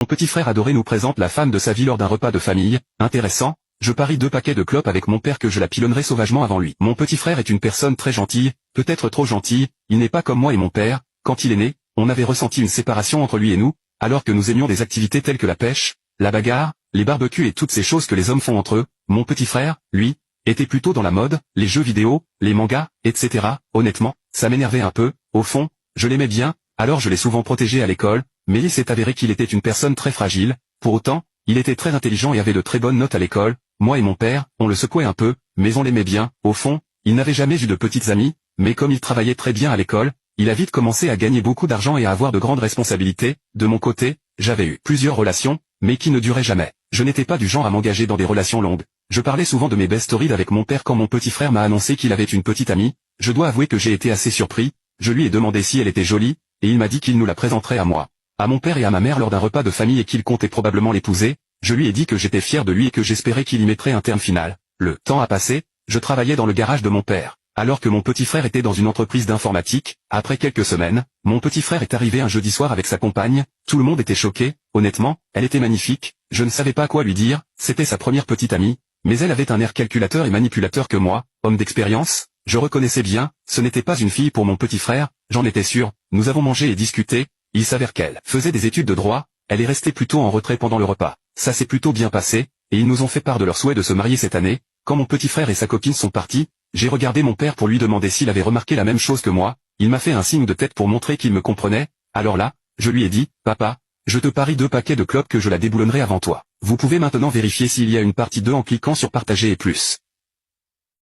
Mon petit frère adoré nous présente la femme de sa vie lors d'un repas de famille. Intéressant, je parie 2 paquets de clopes avec mon père que je la pilonnerai sauvagement avant lui. Mon petit frère est une personne très gentille, peut-être trop gentille, il n'est pas comme moi et mon père. Quand il est né, on avait ressenti une séparation entre lui et nous, alors que nous aimions des activités telles que la pêche, la bagarre, les barbecues et toutes ces choses que les hommes font entre eux. Mon petit frère, lui, était plutôt dans la mode, les jeux vidéo, les mangas, etc. Honnêtement, ça m'énervait un peu. Au fond, je l'aimais bien, alors je l'ai souvent protégé à l'école, mais il s'est avéré qu'il était une personne très fragile. Pour autant, il était très intelligent et avait de très bonnes notes à l'école. Moi et mon père, on le secouait un peu, mais on l'aimait bien. Au fond, il n'avait jamais eu de petites amies, mais comme il travaillait très bien à l'école, il a vite commencé à gagner beaucoup d'argent et à avoir de grandes responsabilités. De mon côté, j'avais eu plusieurs relations, mais qui ne duraient jamais. Je n'étais pas du genre à m'engager dans des relations longues. Je parlais souvent de mes best stories avec mon père quand mon petit frère m'a annoncé qu'il avait une petite amie. Je dois avouer que j'ai été assez surpris. Je lui ai demandé si elle était jolie, et il m'a dit qu'il nous la présenterait à moi, à mon père et à ma mère lors d'un repas de famille et qu'il comptait probablement l'épouser. Je lui ai dit que j'étais fier de lui et que j'espérais qu'il y mettrait un terme final. Le temps a passé, je travaillais dans le garage de mon père, alors que mon petit frère était dans une entreprise d'informatique. Après quelques semaines, mon petit frère est arrivé un jeudi soir avec sa compagne. Tout le monde était choqué. Honnêtement, elle était magnifique, je ne savais pas quoi lui dire. C'était sa première petite amie, mais elle avait un air calculateur et manipulateur que moi, homme d'expérience, je reconnaissais bien. Ce n'était pas une fille pour mon petit frère, j'en étais sûr. Nous avons mangé et discuté. Il s'avère qu'elle faisait des études de droit. Elle est restée plutôt en retrait pendant le repas. Ça s'est plutôt bien passé, et ils nous ont fait part de leur souhait de se marier cette année. Quand mon petit frère et sa copine sont partis, j'ai regardé mon père pour lui demander s'il avait remarqué la même chose que moi. Il m'a fait un signe de tête pour montrer qu'il me comprenait. Alors là, je lui ai dit, papa, je te parie 2 paquets de clopes que je la déboulonnerai avant toi. Vous pouvez maintenant vérifier s'il y a une partie 2 en cliquant sur partager et plus.